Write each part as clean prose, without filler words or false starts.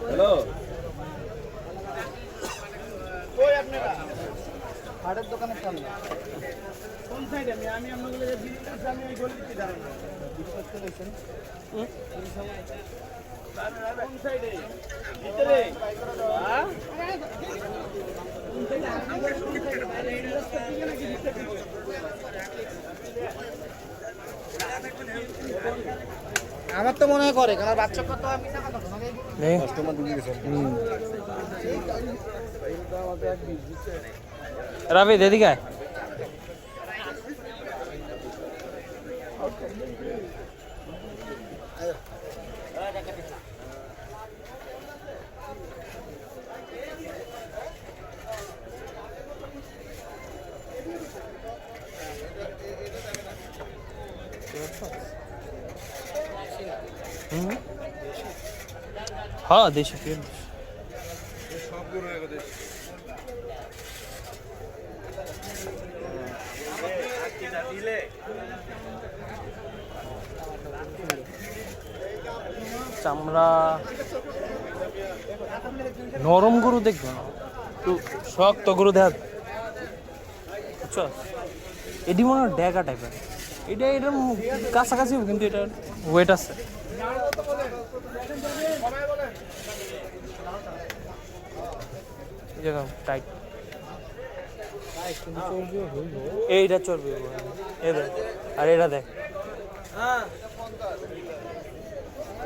Hello, কই আপনারা? হাটের দোকানের সামনে। কোন সাইডে? আমি আপনাদের যে বিল্ডিং আছে আমি ওই গলিতে দাঁড়ানো। বিশ্বাস করেছেন? কোন সাইডে? ভিতরে? হ্যাঁ? আমার তো মনে হয় করে, কারণ বাচ্চা কত আমি না কথা নাকি কাস্টমার ঢুকে গেছে। রাবি এদিকে আয়। हाँ देशी पेड़ চামড়া নরম গরু দেখবে না, একটু শক্ত গরু দেখ বুঝছো। এটি মনে হয় ড্যাগা টাইপের, এটা এটার কাছাকাছি কিন্তু এটার ওয়েট আছে। টাইট এইটা চর্বি আর এটা দেখ।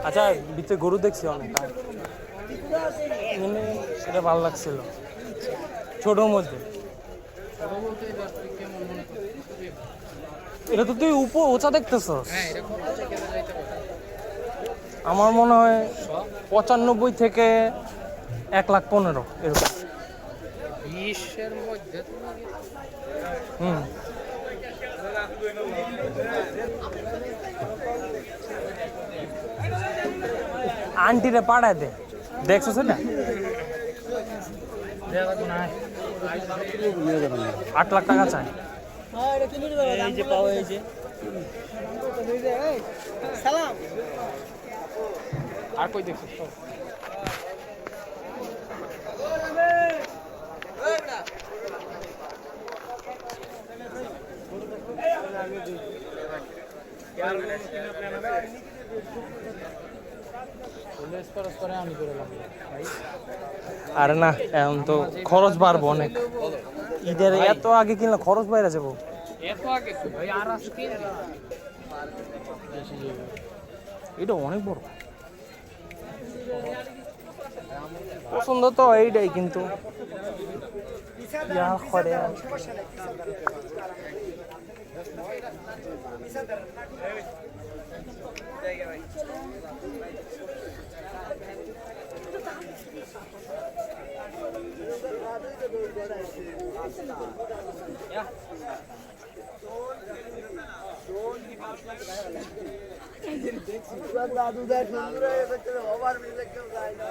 আচ্ছা ভিতরে গরু দেখছি অনেক, মানে সেটা ভালো লাগছিল ছোটোর মধ্যে। এটা তো তুই উঁচা দেখতেছস। আমার মনে হয় 95 থেকে 1,15,000 এরকম। 20-এর মধ্যে আন্টিরে পাঠায় দে, দেখছো সেটা 8 লাখ টাকা চাই। এই যে পাওয়া, এই যে সালাম আর কই দেখছো? আরে না এখন তো খরচ বাড়বো অনেক, ঈদের এত আগে কিনলে খরচ বাইরে যাবো। এটা অনেক বড় পছন্দ তো এইটাই, কিন্তু দাদু দেখ সুন্দর হয়ে গেছে, ওভার মিলে কেউ যায় না।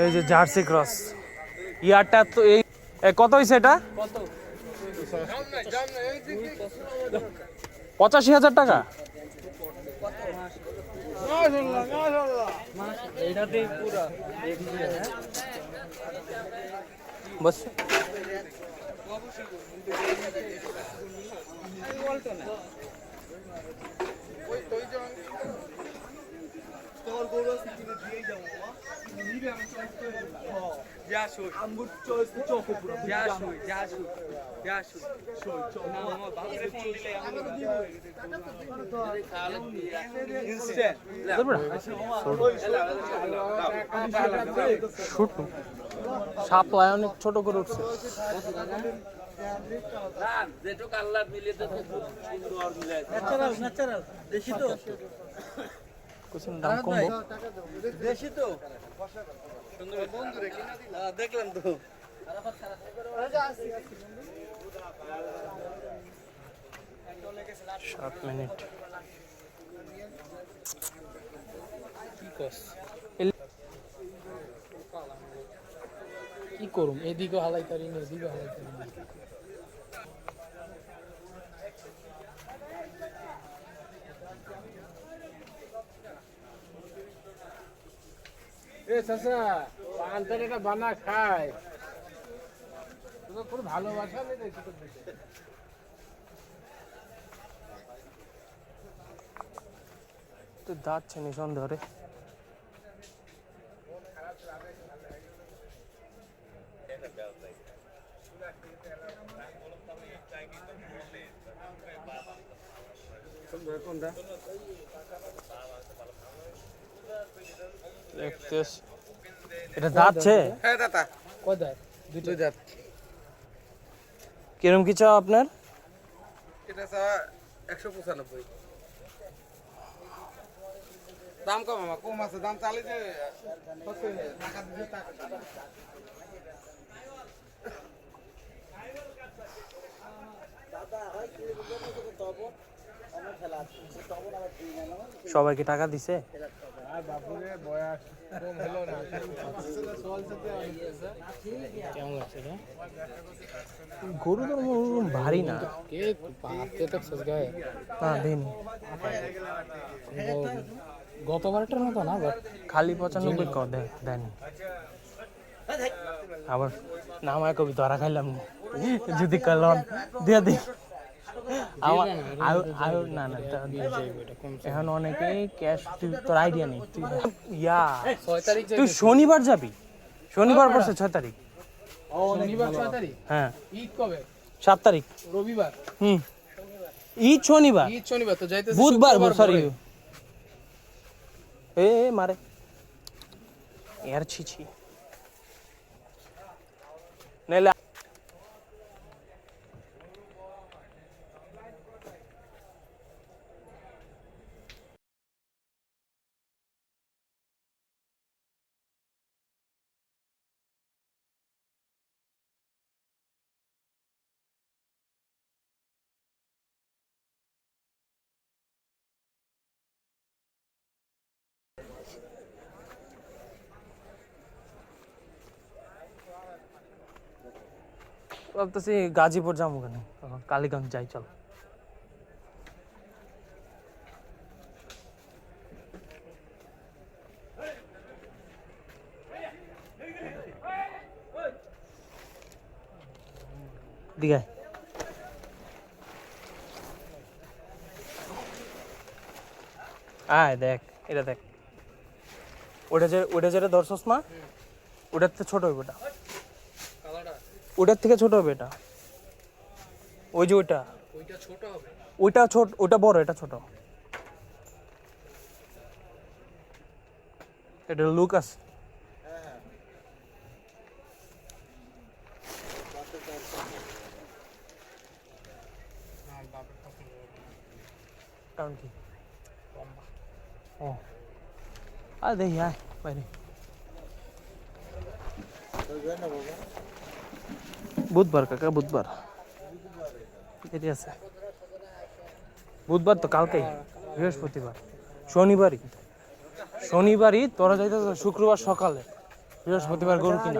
এই যে জার্সি ক্রস ইয়ারটা তো এই কত হয়েছে এটা? 85,000 টাকা। বস সাপ্লাই অনেক ছোট করে উঠছে। দাম কমবো দেশি তো দেখলাম তো। 7 মিনিট কি করুম, এদিকে হালাই পারি না, এদিকে হালাই পারি না। এ চাচা, পান তেল এটা বানা খায়, তোকে কোনো ভালোবাসা নেই দেখছি তোর দিকে। তো যাচ্ছে নিঃসন্দেহে এটা যাচ্ছে। হ্যাঁ দাদা, কয় দাঁত? দুই দাঁত। কিরম কি চাও আপনার? এটা 195। দাম কম আমার, কম আছে, দাম চালিয়ে যে টাকা দিতে টাকা। সবাইকে টাকা দিছে? আর বাপুরে বয়স কম হলো না। কেমন লাগছে রে? গরু তো ওরকম ভারী না। কে পাতে তো সজ গায়ে না দিন গতবারটার মতো না, বাট খালি 95 কর দেন। আবার না আমার কবি ধরা খাইলাম না, যদি কলন দিয়ে দি আমার না না এখন অনেকে ক্যাশ, তোর আইডিয়া নেই তুই। ইয়া 6 তারিখ তুই শনিবার যাবি? শনিবার পড়ছে 6 তারিখ। শনিবার 6 তারিখ। হ্যাঁ ঈদ কবে? 7 তারিখ। রবিবার। ঈদ শনিবার। ঈদ শনিবার তো যাইতেছে বুধবার, সরি এ মারে यार ছি নেলে ভাবতেছি গাজীপুর যাবো কেন, কালীগঞ্জ যাই চল। দিঘায় আয় দেখ, এটা দেখ, ওটা যেটা ধরছস না, ওটার থেকে ছোট হবে, ওটার থেকে ছোট হবে এটা। ওই যে ওইটা ছোট হবে, ওইটা ছোট, ওটা বড়, এটা ছোট। এটা লুক আছে। কারণ কি ও আর দেখি আয় বাইরে। বুধবার কাকা, বুধবার দেরি আছে। বুধবার তো কালকেই, বৃহস্পতিবার, শনিবারই তোরা যাইতে শুক্রবার সকালে, বৃহস্পতিবার গরু কিনা।